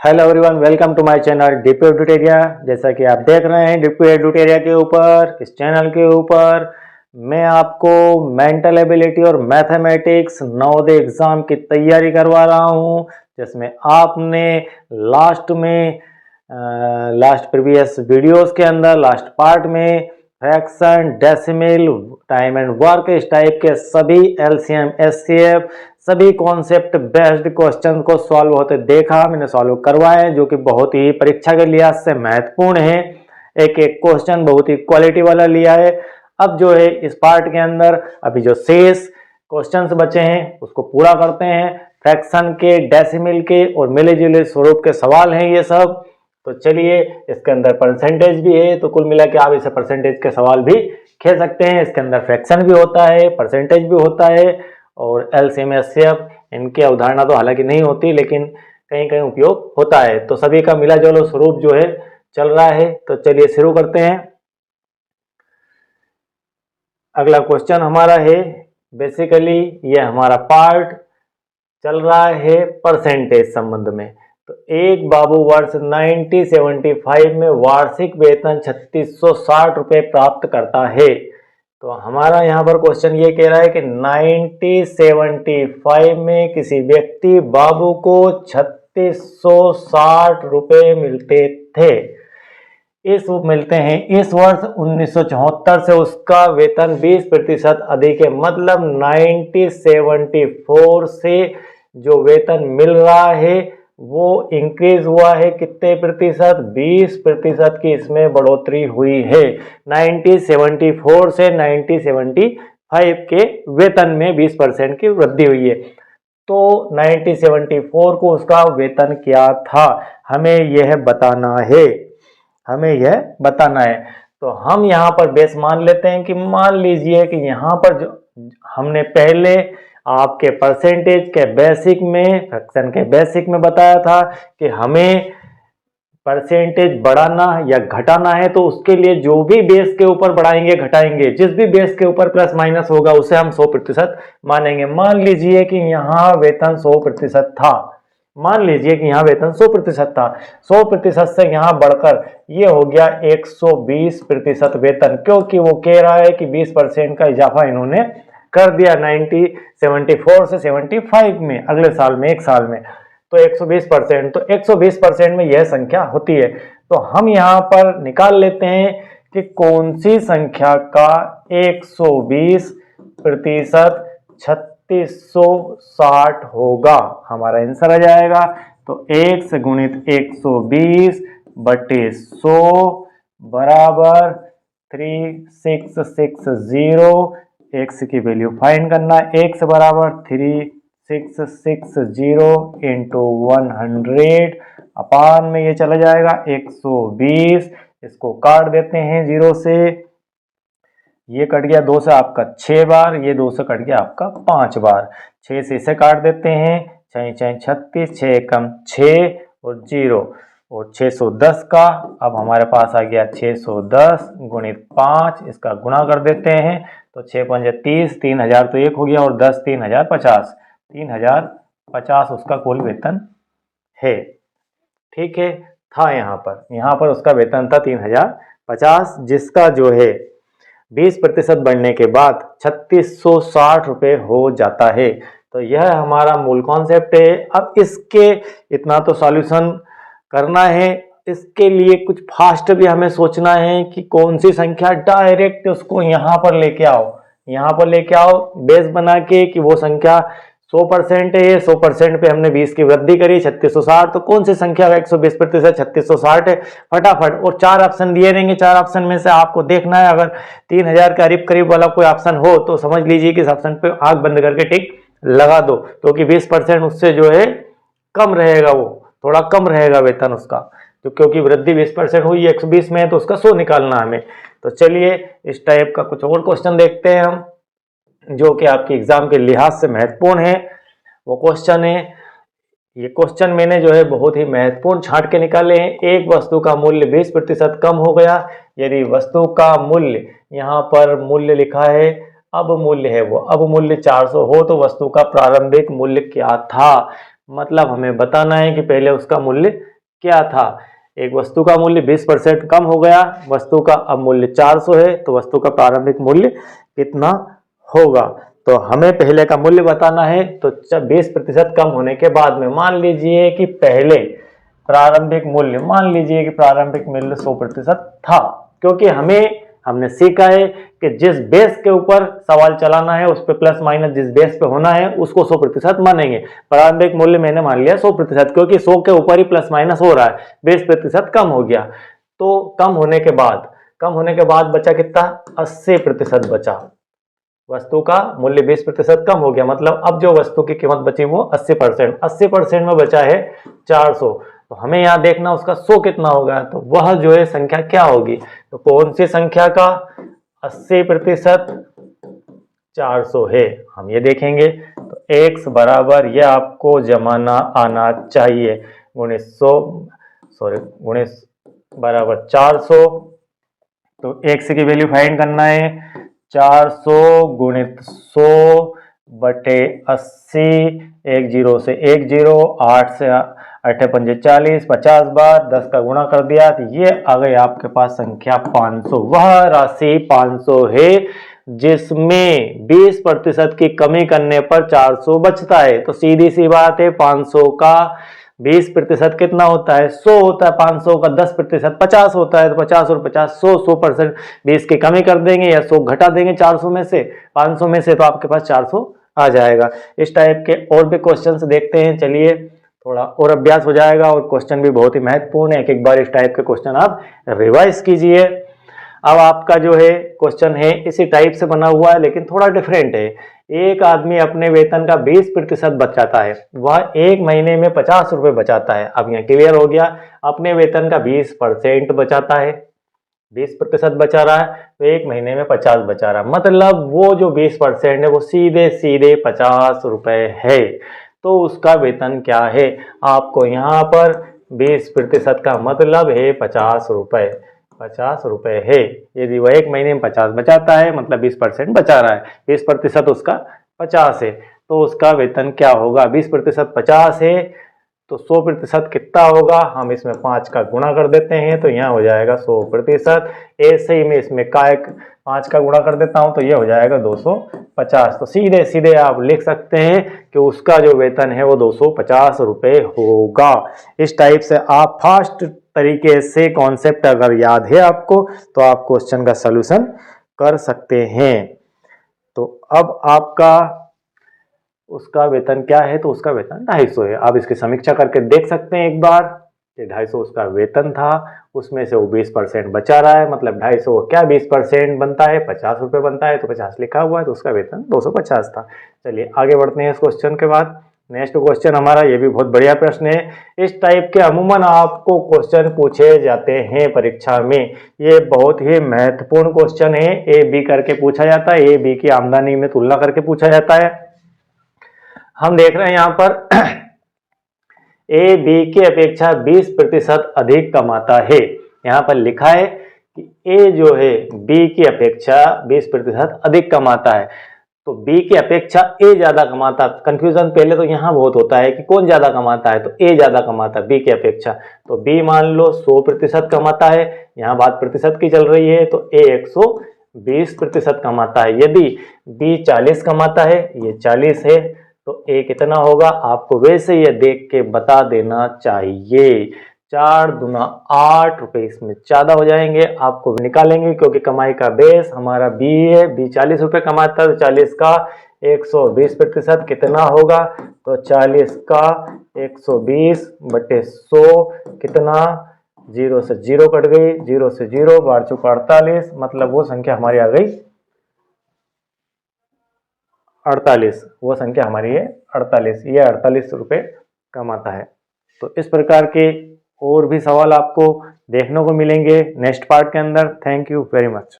Hello everyone, welcome to my channel DP Edutaria. जैसा कि आप देख रहे हैं डीपी एडुटेरिया के ऊपर, इस चैनल के ऊपर मैं आपको मेंटल एबिलिटी और मैथमेटिक्स नवोदय एग्जाम की तैयारी करवा रहा हूं, जिसमें आपने लास्ट प्रीवियस वीडियोस के अंदर लास्ट पार्ट में fraction, decimal, time and work इस टाइप के सभी एलसीएम, एचसीएफ सभी कॉन्सेप्ट बेस्ड क्वेश्चन को सॉल्व होते देखा, मैंने सॉल्व करवाए, जो कि बहुत ही परीक्षा के लिहाज से महत्वपूर्ण है। एक एक क्वेश्चन बहुत ही क्वालिटी वाला लिया है। अब जो है इस पार्ट के अंदर अभी जो शेष क्वेश्चंस बचे हैं उसको पूरा करते हैं। फ्रैक्शन के, डेसिमल के और मिले जुले स्वरूप के सवाल हैं ये सब। तो चलिए, इसके अंदर परसेंटेज भी है, तो कुल मिला के आप इसे परसेंटेज के सवाल भी खेल सकते हैं। इसके अंदर फ्रैक्शन भी होता है, परसेंटेज भी होता है और एलसीएम, एचसीएफ इनकी अवधारणा तो हालांकि नहीं होती, लेकिन कहीं कहीं उपयोग होता है। तो सभी का मिला जुला स्वरूप जो है चल रहा है। तो चलिए शुरू करते हैं। अगला क्वेश्चन हमारा है, बेसिकली ये हमारा पार्ट चल रहा है परसेंटेज संबंध में। तो एक बाबू वर्ष 1975 में वार्षिक वेतन 3660 रुपए प्राप्त करता है। तो हमारा यहाँ पर क्वेश्चन ये कह रहा है कि 1975 में किसी व्यक्ति बाबू को 3660 रुपए मिलते थे। मिलते हैं इस वर्ष 1974 से उसका वेतन 20% अधिक है। मतलब 1974 से जो वेतन मिल रहा है वो इंक्रीज हुआ है कितने प्रतिशत? 20% की इसमें बढ़ोतरी हुई है। 1974 से 1975 के वेतन में 20% की वृद्धि हुई है। तो 1974 को उसका वेतन क्या था, हमें यह बताना है। तो हम यहाँ पर बेस मान लेते हैं कि मान लीजिए कि यहाँ पर जो हमने पहले आपके परसेंटेज के बेसिक में, फ्रैक्शन के बेसिक में बताया था कि हमें परसेंटेज बढ़ाना या घटाना है, तो उसके लिए जो भी बेस के ऊपर बढ़ाएंगे घटाएंगे, जिस भी बेस के ऊपर प्लस माइनस होगा उसे हम 100% मानेंगे। मान लीजिए कि यहाँ वेतन 100% था, मान लीजिए कि यहाँ वेतन 100% था। 100% से यहाँ बढ़कर ये हो गया 120% वेतन, क्योंकि वो कह रहा है कि 20% का इजाफा इन्होंने कर दिया 1974 से 75 में, अगले साल में, एक साल में। तो 120%, तो 120% में यह संख्या होती है। तो हम यहाँ पर निकाल लेते हैं कि कौन सी संख्या का 120% 3660 होगा। हमारा आंसर आ जाएगा। तो 1 से गुणित 120 बटे 100 बराबर 3660। x की वैल्यू फाइंड करना। x बराबर 3660 इंटू 100 अपान में ये चला जाएगा 120। इसको काट देते हैं 0 से, ये कट गया 2 से आपका 6 बार, ये 2 से कट गया आपका 5 बार। 6 से इसे काट देते हैं, 6 6 36, 6 कम 6 और 0 और 610 का अब हमारे पास आ गया 610 गुणित 5, इसका गुणा कर देते हैं। तो 6 5 30, 3000 तो एक हो गया और 10 3050, 3050 उसका कुल वेतन है। ठीक है, था यहाँ पर उसका वेतन था 3050, जिसका जो है 20% बढ़ने के बाद 3660 रुपये हो जाता है। तो यह हमारा मूल कॉन्सेप्ट है। अब इसके इतना तो सॉल्यूशन करना है, इसके लिए कुछ फास्ट भी हमें सोचना है कि कौन सी संख्या डायरेक्ट उसको यहाँ पर लेके आओ, बेस बना के कि वो संख्या 100% है। 100% पे हमने 20 की वृद्धि करी 3660, तो कौन सी संख्या का 120% 3660 है? फटाफट, और 4 ऑप्शन दिए रहेंगे, 4 ऑप्शन में से आपको देखना है। अगर 3000 के करीब वाला कोई ऑप्शन हो तो समझ लीजिए कि इस ऑप्शन पे आंख बंद करके टिक लगा दो, क्योंकि 20% उससे जो है कम रहेगा, वो थोड़ा कम रहेगा वेतन उसका, तो क्योंकि वृद्धि 20% हुई 120 में है, तो उसका 100 निकालना हमें। तो चलिए इस टाइप का कुछ और क्वेश्चन देखते हैं हम, जो कि आपके एग्जाम के लिहाज से महत्वपूर्ण है। वो क्वेश्चन है, ये क्वेश्चन मैंने जो है बहुत ही महत्वपूर्ण छांट के निकाले हैं। एक वस्तु का मूल्य 20% कम हो गया। यदि वस्तु का मूल्य, यहाँ पर मूल्य लिखा है, अब मूल्य है वो, अब मूल्य 400 हो तो वस्तु का प्रारंभिक मूल्य क्या था? मतलब हमें बताना है कि पहले उसका मूल्य क्या था, एक वस्तु का मूल्य 20% कम हो गया, वस्तु का अब मूल्य 400 है, तो वस्तु का प्रारंभिक मूल्य कितना होगा। तो हमें पहले का मूल्य बताना है, तो 20% कम होने के बाद में मान लीजिए कि पहले प्रारंभिक मूल्य, मान लीजिए कि प्रारंभिक मूल्य 100% था, क्योंकि हमने सीखा है कि जिस बेस के ऊपर सवाल चलाना है उस पे प्लस माइनस जिस बेस पे होना है उसको 100% मानेंगे। प्रारंभिक मूल्य मैंने मान लिया 100%, क्योंकि 100 के ऊपर ही प्लस माइनस हो रहा है, 20% कम हो गया। तो कम होने के बाद बचा कितना, 80% बचा। वस्तु का मूल्य 20% कम हो गया, मतलब अब जो वस्तु की कीमत बची वो 80% में बचा है 400। तो हमें यहां देखना उसका 100 कितना होगा, तो वह जो है संख्या क्या होगी, तो कौन सी संख्या का 80% 400 है, हम ये देखेंगे। तो x बराबर, ये आपको जमाना आना चाहिए, गुणित बराबर 400। तो x की वैल्यू फाइंड करना है, 400 गुणित 100 बटे 80, एक जीरो से एक जीरो, 8 से 8 पंजे 40, 50 बार 10 का गुणा कर दिया, तो ये आ गई आपके पास संख्या 500। वह राशि 500 है जिसमें 20% की कमी करने पर 400 बचता है। तो सीधी सी बात है, 500 का 20% कितना होता है, 100 होता है, 500 का 10% 50 होता है, तो 50 और 50 100% 20 की कमी कर देंगे या 100 घटा देंगे 400 में से, 500 में से, तो आपके पास 400 आ जाएगा। इस टाइप के और भी क्वेश्चंस देखते हैं, चलिए थोड़ा और अभ्यास हो जाएगा, और क्वेश्चन भी बहुत ही महत्वपूर्ण है, एक बार इस टाइप के क्वेश्चन आप रिवाइज कीजिए। अब आपका जो है क्वेश्चन है इसी टाइप से बना हुआ है, लेकिन थोड़ा डिफरेंट है। एक आदमी अपने वेतन का 20% बचाता है, वह एक महीने में 50 रुपए बचाता है। अब यहाँ क्लियर हो गया, अपने वेतन का 20% बचाता है, 20% बचा रहा है, तो एक महीने में 50 बचा रहा है, मतलब वो जो 20% है वो सीधे सीधे 50 रुपए है। तो उसका वेतन क्या है, आपको यहाँ पर 20% का मतलब है 50 रुपए, 50 रुपए है। यदि वह एक महीने में 50 बचाता है, मतलब 20% बचा रहा है, 20% उसका 50 है, तो उसका वेतन क्या होगा, 20% 50 है, तो 100% कितना होगा, हम इसमें 5 का गुणा कर देते हैं, तो यहाँ हो जाएगा 100%। ऐसे ही मैं इसमें का 5 का गुणा कर देता हूं, तो यह हो जाएगा 250। तो सीधे सीधे आप लिख सकते हैं कि उसका जो वेतन है वो 250 रुपए होगा। इस टाइप से आप फास्ट तरीके से कॉन्सेप्ट अगर याद है आपको, तो आप क्वेश्चन का सलूशन कर सकते हैं। तो अब आपका उसका वेतन क्या है, तो उसका वेतन 250 है। आप इसकी समीक्षा करके देख सकते हैं एक बार कि 250 उसका वेतन था, उसमें से वो 20% बचा रहा है, मतलब 250 क्या 20% बनता है, 50 रुपए बनता है, तो 50 लिखा हुआ है, तो उसका वेतन 250 था। चलिए आगे बढ़ते हैं इस क्वेश्चन के बाद। नेक्स्ट क्वेश्चन हमारा, ये भी बहुत बढ़िया प्रश्न है। इस टाइप के अमूमन आपको क्वेश्चन पूछे जाते हैं परीक्षा में, ये बहुत ही महत्वपूर्ण क्वेश्चन है। ए बी करके पूछा जाता है, ए बी की आमदनी में तुलना करके पूछा जाता है। हम देख रहे हैं यहां पर ए बी की अपेक्षा 20% अधिक कमाता है। यहां पर लिखा है कि ए जो है बी की अपेक्षा 20% अधिक कमाता है, तो बी की अपेक्षा ए ज्यादा कमाता। कंफ्यूजन पहले तो यहां बहुत होता है कि कौन ज्यादा कमाता है, तो ए ज्यादा कमाता है बी की अपेक्षा। तो बी मान लो 100% कमाता है, यहां बात प्रतिशत की चल रही है, तो ए 120% कमाता है। यदि बी 40 कमाता है, ये 40 है, तो ए कितना होगा, आपको वैसे ये देख के बता देना चाहिए। 4 दूना 8 रुपए इसमें ज्यादा हो जाएंगे, आपको निकालेंगे, क्योंकि कमाई का बेस हमारा बी है, बी 40 रुपए कमाता है, तो 40 का 120% कितना होगा, तो 40 का 120 बटे 100 कितना, 0 से 0 कट गई, 0 से 0 बार चुका 48, मतलब वो संख्या हमारी आ गई 48, वो संख्या हमारी है 48, ये 48 रुपए कमाता है। तो इस प्रकार के और भी सवाल आपको देखने को मिलेंगे नेक्स्ट पार्ट के अंदर। Thank you very much.